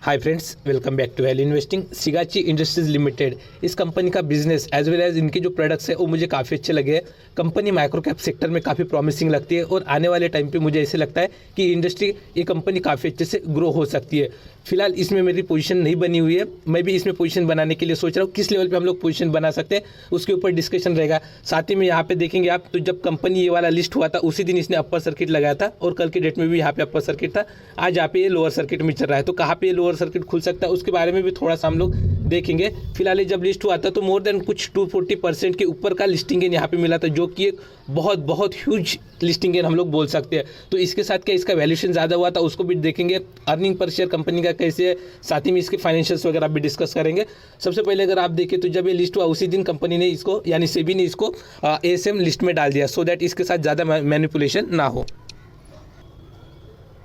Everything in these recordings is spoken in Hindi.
Hi friends, welcome back to value investing. Shigachi industries limited, इस कंपनी का बिजनेस एज वेल एज इनके जो प्रोडक्ट्स है वो मुझे काफ़ी अच्छे लगे हैं। कंपनी माइक्रो कैप सेक्टर में काफ़ी प्रॉमिसिंग लगती है और आने वाले टाइम पे मुझे ऐसे लगता है कि इंडस्ट्री ये कंपनी काफ़ी अच्छे से ग्रो हो सकती है। फिलहाल इसमें मेरी पोजीशन नहीं बनी हुई है, मैं भी इसमें पोजीशन बनाने के लिए सोच रहा हूँ। किस लेवल पे हम लोग पोजीशन बना सकते हैं उसके ऊपर डिस्कशन रहेगा। साथ ही में यहाँ पे देखेंगे आप, तो जब कंपनी ये वाला लिस्ट हुआ था उसी दिन इसने अपर सर्किट लगाया था और कल के डेट में भी यहाँ पे अपर सर्किट था। आज यहाँ पे ये लोअर सर्किट में चल रहा है, तो कहाँ पे ये लोअर सर्किट खुल सकता है उसके बारे में भी थोड़ा सा हम लोग देखेंगे। फिलहाल जब लिस्ट हुआ था तो मोर देन कुछ 240% के ऊपर का लिस्टिंग गेन यहाँ पे मिला था, जो कि एक बहुत ह्यूज लिस्टिंग गेन हम लोग बोल सकते हैं। तो इसके साथ क्या इसका वैल्यूएशन ज़्यादा हुआ था उसको भी देखेंगे। अर्निंग पर शेयर कंपनी का कैसे है, साथ ही में इसके फाइनेंशियल्स वगैरह भी डिस्कस करेंगे। सबसे पहले अगर आप देखें तो जब ये लिस्ट हुआ उसी दिन कंपनी ने इसको यानी सेबी ने इसको एएसएम लिस्ट में डाल दिया, सो दैट इसके साथ ज़्यादा मैनिपुलेशन ना हो।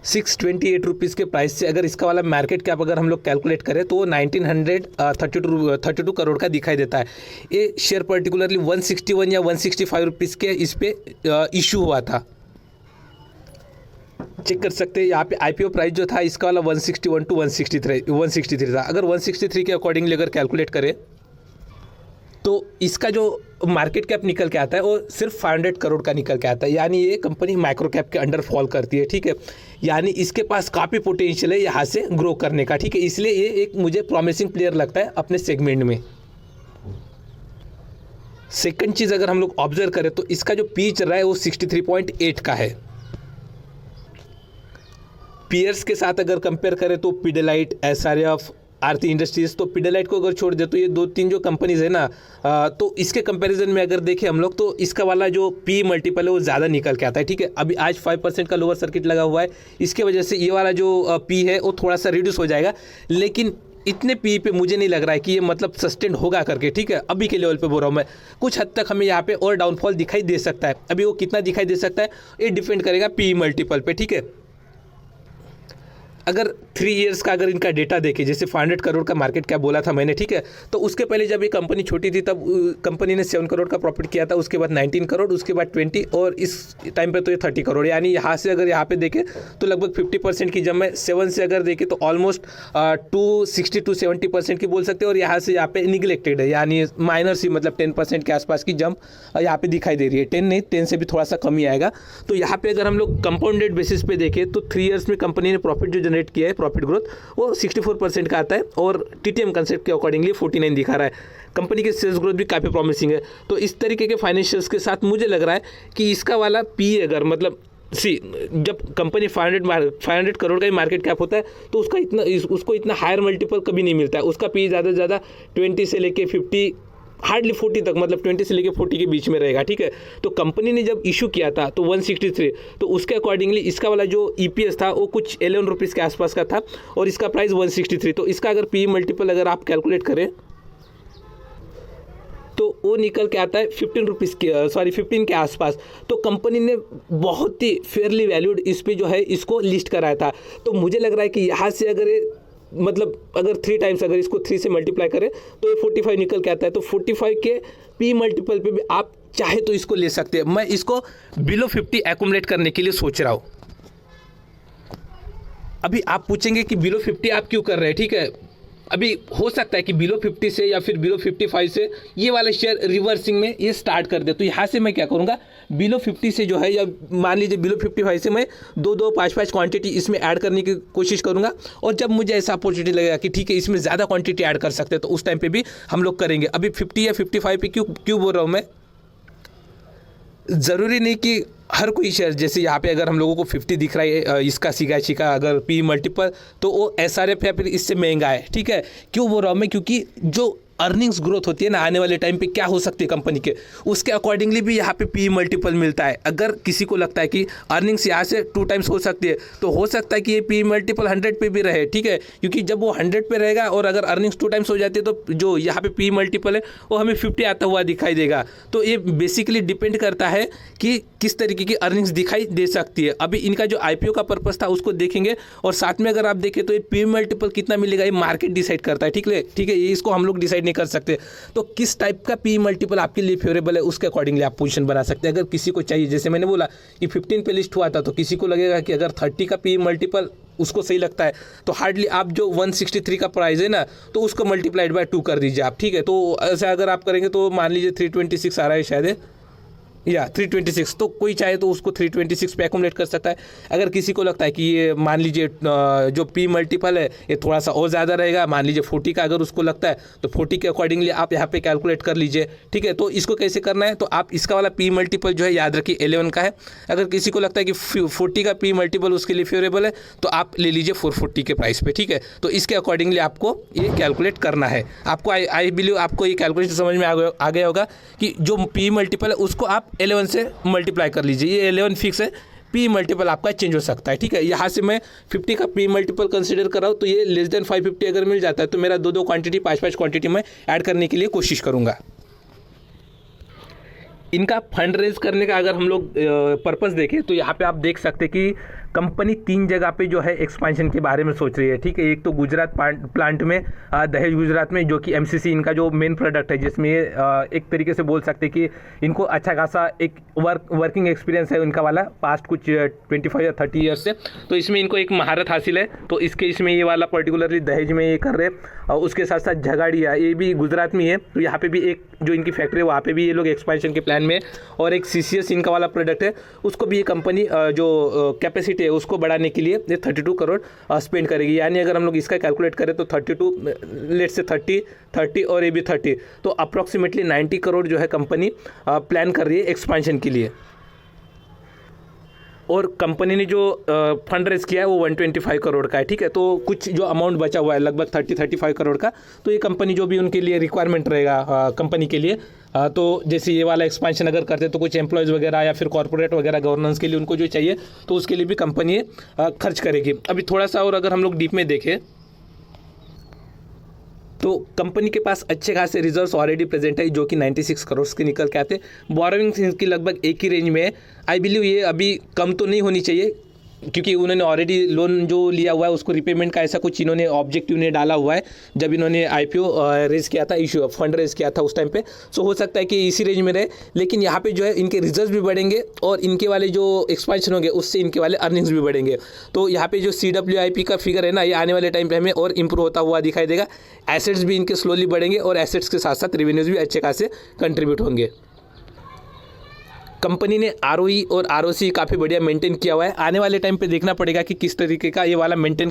628 रुपीज़ के प्राइस से अगर इसका वाला मार्केट कैप अगर हम लोग कैलकुलेट करें तो 1932 करोड़ का दिखाई देता है। ये शेयर पर्टिकुलरली 161 या 165 रुपीज़ के इस पे इशू हुआ था। चेक कर सकते हैं यहाँ पे आईपीओ प्राइस जो था इसका वाला 161 टू 163 था। अगर 163 के अकॉर्डिंगली अगर कैलकुलेट करें तो इसका जो मार्केट कैप निकल के आता है वो सिर्फ 500 करोड़ का निकल के आता है, यानी ये कंपनी माइक्रो कैप के अंडर फॉल करती है। ठीक है, यानी इसके पास काफ़ी पोटेंशियल है यहाँ से ग्रो करने का। ठीक है, इसलिए ये एक मुझे प्रॉमिसिंग प्लेयर लगता है अपने सेगमेंट में। सेकंड चीज़ अगर हम लोग ऑब्जर्व करें तो इसका जो पी चल रहा है वो 63.8 का है। पीयर्स के साथ अगर कंपेयर करें तो पिडिलाइट, एसआरएफ, आरती इंडस्ट्रीज, तो पिडिलाइट को अगर छोड़ दे तो ये 2-3 जो कंपनीज है ना, तो इसके कंपैरिजन में अगर देखें हम लोग तो इसका वाला जो पी मल्टीपल है वो ज़्यादा निकल के आता है। ठीक है, अभी आज 5% का लोअर सर्किट लगा हुआ है, इसके वजह से ये वाला जो पी है वो थोड़ा सा रिड्यूस हो जाएगा, लेकिन इतने पी पे मुझे नहीं लग रहा है कि ये मतलब सस्टेन होगा करके। ठीक है, अभी के लेवल पे बोल रहा हूँ मैं। कुछ हद तक हमें यहाँ पे और डाउनफॉल दिखाई दे सकता है। अभी वो कितना दिखाई दे सकता है ये डिपेंड करेगा पी मल्टीपल पे। ठीक है, अगर 3 इयर्स का अगर इनका डेटा देखें, जैसे 500 करोड़ का मार्केट कैप बोला था मैंने, ठीक है, तो उसके पहले जब ये कंपनी छोटी थी तब कंपनी ने 7 करोड़ का प्रॉफिट किया था, उसके बाद 19 करोड़, उसके बाद 20 और इस टाइम पे तो ये 30 करोड़। यानी यहाँ से अगर यहाँ पे देखें तो लगभग 50% की जब मैं 7 से अगर देखें तो ऑलमोस्ट 260-270% की बोल सकते हैं। और यहाँ से यहाँ पे निगलेक्टेड है, यानी माइनर सी मतलब 10% के आसपास की जंप यहाँ पे दिखाई दे रही है। 10 नहीं, 10 से भी थोड़ा सा कम ही आएगा। तो यहाँ पे अगर हम लोग कंपाउंडेड बेसिस पे देखें तो 3 इयर्स में कंपनी ने प्रॉफिट जो जनरेट किया है, प्रॉफिट ग्रोथ वो 64% का आता है और टीटीएम कंसेप्ट के अकॉर्डिंगली 49 दिखा रहा है। कंपनी की सेल्स ग्रोथ भी काफ़ी प्रॉमिसिंग है। तो इस तरीके के फाइनेंशियल्स के साथ मुझे लग रहा है कि इसका वाला पी अगर मतलब जब कंपनी 500 करोड़ का ही मार्केट कैप होता है तो उसको इतना हायर मल्टीपल कभी नहीं मिलता है। उसका पी ज़्यादा से ज़्यादा 20 से लेके 50, हार्डली 40 तक, मतलब 20 से लेके 40 के बीच में रहेगा। ठीक है, तो कंपनी ने जब इशू किया था तो 163, तो उसके अकॉर्डिंगली इसका वाला जो ईपीएस था वो कुछ 11 रुपीज़ के आसपास का था और इसका प्राइस 163। तो इसका अगर पी मल्टीपल अगर आप कैलकुलेट करें तो वो निकल के आता है 15 के आसपास। तो कंपनी ने बहुत ही फेयरली वैल्यूड इस पे जो है इसको लिस्ट कराया था। तो मुझे लग रहा है कि यहाँ से अगर मतलब अगर 3 टाइम्स अगर इसको 3 से मल्टीप्लाई करें तो ये 45 निकल के आता है। तो 45 के पी मल्टीपल पे भी आप चाहे तो इसको ले सकते हैं। मैं इसको बिलो 50 एक्यूमुलेट करने के लिए सोच रहा हूँ। अभी आप पूछेंगे कि बिलो 50 आप क्यों कर रहे हैं। ठीक है, अभी हो सकता है कि बिलो 50 से या फिर बिलो 55 से ये वाला शेयर रिवर्सिंग में ये स्टार्ट कर दे। तो यहाँ से मैं क्या करूँगा, बिलो 50 से जो है या मान लीजिए बिलो 55 से मैं 2-2, 5-5 क्वांटिटी इसमें ऐड करने की कोशिश करूँगा। और जब मुझे ऐसा अपॉर्चुनिटी लगेगा कि ठीक है इसमें ज़्यादा क्वांटिटी ऐड कर सकते हैं तो उस टाइम पे भी हम लोग करेंगे। अभी 50 या 55 पे क्यों बोल रहा हूँ मैं, ज़रूरी नहीं कि हर कोई शेयर, जैसे यहाँ पे अगर हम लोगों को 50 दिख रहा है इसका शिगाची का अगर पी मल्टीपल तो वो एसआरएफ या फिर इससे महंगा है। ठीक है, क्यों बोल रहा हूँ मैं, क्योंकि जो अर्निंग्स ग्रोथ होती है ना आने वाले टाइम पे क्या हो सकती है कंपनी के, उसके अकॉर्डिंगली भी यहाँ पे पी मल्टीपल मिलता है। अगर किसी को लगता है कि अर्निंग्स यहाँ से 2 टाइम्स हो सकती है तो हो सकता है कि ये पी मल्टीपल 100 पे भी रहे। ठीक है, क्योंकि जब वो 100 पे रहेगा और अगर अर्निंग्स 2 टाइम्स हो जाती है तो जो यहाँ पे पी मल्टीपल है वो हमें 50 आता हुआ दिखाई देगा। तो ये बेसिकली डिपेंड करता है कि किस तरीके की अर्निंग्स दिखाई दे सकती है। अभी इनका जो आईपीओ का पर्पस था उसको देखेंगे और साथ में अगर आप देखें तो ये पी मल्टीपल कितना मिलेगा ये मार्केट डिसाइड करता है। ठीक है, ये इसको हम लोग डिसाइड डिसाइड नहीं कर सकते। तो किस टाइप का पी मल्टीपल आपके लिए फेवरेबल है उसके अकॉर्डिंगली आप पोजीशन बना सकते हैं। अगर किसी को चाहिए, जैसे मैंने बोला कि 15 पे लिस्ट हुआ था, तो किसी को लगेगा कि अगर 30 का पी मल्टीपल उसको सही लगता है तो हार्डली आप जो 163 का प्राइस है ना, तो उसको मल्टीप्लाइड बाय 2 कर दीजिए आप, ठीक है। तो ऐसा अगर आप करेंगे तो मान लीजिए 326 आ रहा है शायद, या 326, तो कोई चाहे तो उसको 326 पे एकोमोडेट कर सकता है। अगर किसी को लगता है कि ये मान लीजिए जो पी मल्टीपल है ये थोड़ा सा और ज़्यादा रहेगा, मान लीजिए 40 का अगर उसको लगता है, तो 40 के अकॉर्डिंगली आप यहाँ पे कैलकुलेट कर लीजिए, ठीक है। तो इसको कैसे करना है, तो आप इसका वाला पी मल्टीपल जो है याद रखिए 11 का है। अगर किसी को लगता है कि 40 का पी मल्टीपल उसके लिए फेवरेबल है, तो आप ले लीजिए 440 के प्राइस पे, ठीक है। तो इसके अकॉर्डिंगली आपको ये कैलकुलेट करना है। आपको आई बिलीव आपको ये कैलकुलेशन समझ में आ गया होगा कि जो पी मल्टीपल है उसको आप 11 से मल्टीप्लाई कर लीजिए, ये 11 फिक्स है, पी मल्टीपल आपका चेंज हो सकता है, ठीक है। यहाँ से मैं 50 का पी मल्टीपल कंसीडर कर रहा हूँ, तो ये लेस देन 550 अगर मिल जाता है तो मेरा 2 क्वांटिटी 5 क्वांटिटी में ऐड करने के लिए कोशिश करूँगा। इनका फंड रेज करने का अगर हम लोग पर्पस देखें तो यहाँ पे आप देख सकते हैं कि कंपनी 3 जगह पे जो है एक्सपेंशन के बारे में सोच रही है, ठीक है। एक तो गुजरात प्लांट में, दहेज गुजरात में, जो कि एमसीसी इनका जो मेन प्रोडक्ट है, जिसमें एक तरीके से बोल सकते हैं कि इनको अच्छा खासा एक वर्किंग एक्सपीरियंस है उनका वाला पास्ट कुछ 25 या 30 ईयर्स से, तो इसमें इनको एक महारत हासिल है। तो इसमें ये वाला पर्टिकुलरली दहेज में ये कर रहे हैं, और उसके साथ साथ झगाड़िया ये भी गुजरात में है, तो यहाँ पे भी एक जो इनकी फैक्ट्री है वहाँ पे भी ये लोग एक्सपेंशन के प्लान में, और एक CCS इनका वाला प्रोडक्ट है, उसको भी ये कंपनी जो कैपेसिटी है उसको बढ़ाने के लिए ये 32 करोड़ स्पेंड करेगी। यानी अगर हम लोग इसका कैलकुलेट करें तो 32 लेट से 30 और ये भी 30, तो अप्रॉक्सीमेटली 90 करोड़ जो है कंपनी प्लान कर रही है एक्सपेंशन के लिए। और कंपनी ने जो फंड रेज किया है वो 125 करोड़ का है, ठीक है। तो कुछ जो अमाउंट बचा हुआ है लगभग 30-35 करोड़ का, तो ये कंपनी जो भी उनके लिए रिक्वायरमेंट रहेगा कंपनी के लिए, तो जैसे ये वाला एक्सपेंशन अगर करते तो कुछ एम्प्लॉयज़ वगैरह या फिर कॉर्पोरेट वगैरह गवर्नेंस के लिए उनको जो चाहिए तो उसके लिए भी कंपनी खर्च करेगी। अभी थोड़ा सा और अगर हम लोग डीप में देखें तो कंपनी के पास अच्छे खासे रिजर्व्स ऑलरेडी प्रेजेंट है, जो कि 96 करोड़ के निकल के आते। बोरोइंग्स इनकी लगभग एक ही रेंज में है। आई बिलीव ये अभी कम तो नहीं होनी चाहिए, क्योंकि उन्होंने ऑलरेडी लोन जो लिया हुआ है उसको रिपेमेंट का ऐसा कुछ इन्होंने ऑब्जेक्टिव ने डाला हुआ है जब इन्होंने IPO रेज किया था, इशू फंड रेज किया था उस टाइम पे। सो हो सकता है कि इसी रेंज में रहे, लेकिन यहाँ पे जो है इनके रिजर्व भी बढ़ेंगे और इनके वाले जो एक्सपेंशन होंगे उससे इनके वाले अर्निंग्स भी बढ़ेंगे। तो यहाँ पे जो CWIP का फिगर है ना, ये आने वाले टाइम पे हमें और इंप्रूव होता हुआ दिखाई देगा। एसेट्स भी इनके स्लोली बढ़ेंगे और एसेट्स के साथ साथ रेवेन्यूज भी अच्छे खासे कंट्रीब्यूट होंगे। कंपनी ने ROE और ROC काफ़ी बढ़िया मेंटेन किया हुआ है। आने वाले टाइम पे देखना पड़ेगा कि किस तरीके का ये वाला मेंटेन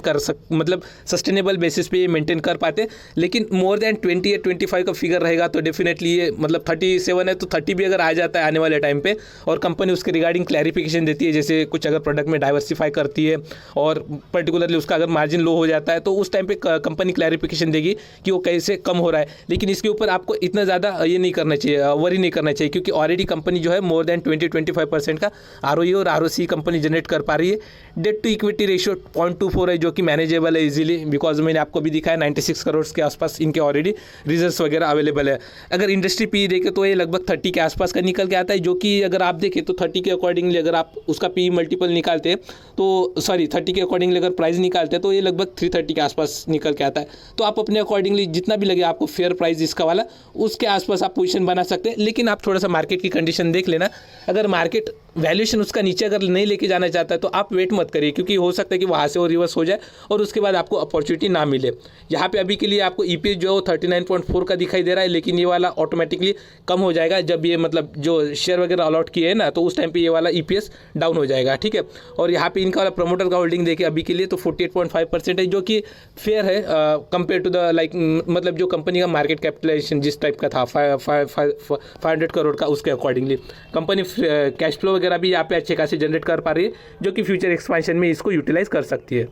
मतलब सस्टेनेबल बेसिस पे ये मेंटेन कर पाते। लेकिन मोर देन 20 या 25 का फिगर रहेगा तो डेफिनेटली ये मतलब 37 है तो 30 भी अगर आ जाता है आने वाले टाइम पे, और कंपनी उसके रिगार्डिंग क्लैरिफिकेशन देती है, जैसे कुछ अगर प्रोडक्ट में डाइवर्सिफाई करती है और पर्टिकुलरली उसका अगर मार्जिन लो हो जाता है तो उस टाइम पे कंपनी क्लैरिफिकेशन देगी कि वो कैसे कम हो रहा है। लेकिन इसके ऊपर आपको इतना ज़्यादा ये नहीं करना चाहिए, वरी नहीं करना चाहिए, क्योंकि ऑलरेडी कंपनी जो है मोर देन 20-25% का ROE और ROC कंपनी जनरेट कर पा रही है। डेट टू इक्विटी रेशियो 0.24 है, जो कि मैनेजेबल है इजीली, बिकॉज मैंने आपको भी दिखाया 96 करोड़ के आसपास इनके ऑलरेडी रिजर्व्स वगैरह अवेलेबल है। अगर इंडस्ट्री पी देखें तो ये लगभग 30 के आसपास का निकल के आता है, जो कि अगर आप देखें तो 30 के अकॉर्डिंगली अगर आप उसका पी मल्टीपल निकालते हैं तो 30 के अकॉर्डिंगली अगर प्राइस निकालते हैं तो ये लगभग 330 के आसपास निकल के आता है। तो आप अपने अकॉर्डिंगली जितना भी लगे आपको फेयर प्राइस इसका वाला, उसके आसपास आप पोजीशन बना सकते हैं। लेकिन आप थोड़ा सा मार्केट की कंडीशन देख लेना, अगर मार्केट वैल्यूएशन उसका नीचे अगर नहीं लेके जाना चाहता है तो आप वेट मत करिए, क्योंकि हो सकता है कि वहाँ से वो रिवर्स हो जाए और उसके बाद आपको अपॉर्चुनिटी ना मिले। यहाँ पे अभी के लिए आपको EPS जो है 39.4 का दिखाई दे रहा है, लेकिन ये वाला ऑटोमेटिकली कम हो जाएगा जब ये मतलब जो शेयर वगैरह अलॉट किए हैं ना, तो उस टाइम पे ये वाला EPS डाउन हो जाएगा, ठीक है। और यहाँ पे इनका वाला प्रमोटर का होल्डिंग देखिए अभी के लिए तो 48.5% है, जो कि फेयर है कंपेयर टू द मतलब जो कंपनी का मार्केट कैपिटलाइजेशन जिस टाइप का था 500 करोड़ का, उसके अकॉर्डिंगली कंपनी कैश फ्लो वगैरह भी यहाँ पे अच्छे खासे जनरेट कर पा रही है, जो कि फ्यूचर एक्सपेंशन में इसको यूटिलाइज कर सकती है।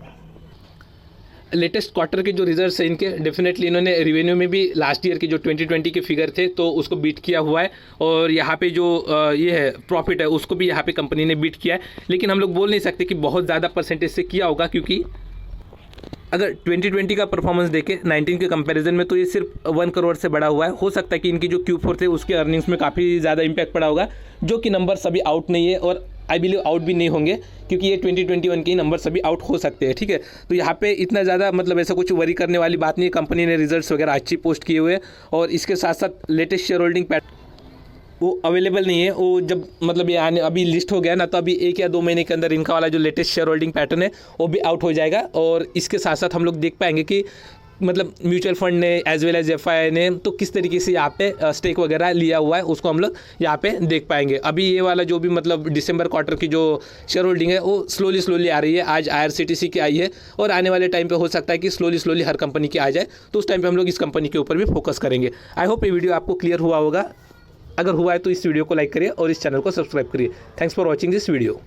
लेटेस्ट क्वार्टर के जो रिजल्ट्स हैं इनके, डेफिनेटली इन्होंने रेवेन्यू में भी लास्ट ईयर के जो 2020 के फिगर थे तो उसको बीट किया हुआ है, और यहाँ पे जो ये है प्रॉफिट है उसको भी यहाँ पे कंपनी ने बीट किया है। लेकिन हम लोग बोल नहीं सकते कि बहुत ज़्यादा परसेंटेज से किया होगा, क्योंकि अगर 2020 का परफॉर्मेंस देखें 19 के कंपैरिजन में तो ये सिर्फ 1 करोड़ से बढ़ा हुआ है। हो सकता है कि इनकी जो Q4 थे उसके अर्निंग्स में काफ़ी ज़्यादा इम्पैक्ट पड़ा होगा, जो कि नंबर सभी आउट नहीं है। और आई बिलीव आउट भी नहीं होंगे, क्योंकि ये 2021 के नंबर सभी आउट हो सकते हैं, ठीक है। तो यहाँ पे इतना ज़्यादा मतलब ऐसा कुछ वरी करने वाली बात नहीं है। कंपनी ने रिजल्ट्स वगैरह अच्छी पोस्ट किए हुए हैं, और इसके साथ साथ लेटेस्ट शेयर होल्डिंग पैटर्न वो अवेलेबल नहीं है। वो जब मतलब ये आने अभी लिस्ट हो गया ना, तो अभी 1 या 2 महीने के अंदर इनका वाला जो लेटेस्ट शेयर होल्डिंग पैटर्न है वो भी आउट हो जाएगा। और इसके साथ साथ हम लोग देख पाएंगे कि मतलब म्यूचुअल फंड ने एज वेल एज एफआई ने तो किस तरीके से यहाँ पे स्टेक वगैरह लिया हुआ है, उसको हम लोग यहाँ पे देख पाएंगे। अभी ये वाला जो भी मतलब दिसंबर क्वार्टर की जो शेयर होल्डिंग है वो स्लोली आ रही है। आज IRCTC की आई है, और आने वाले टाइम पे हो सकता है कि स्लोली हर कंपनी की आ जाए, तो उस टाइम पे हम लोग इस कंपनी के ऊपर भी फोकस करेंगे। आई होप ये वीडियो आपको क्लियर हुआ होगा। अगर हुआ है तो इस वीडियो को लाइक करिए और इस चैनल को सब्सक्राइब करिए। Thanks for watching this video.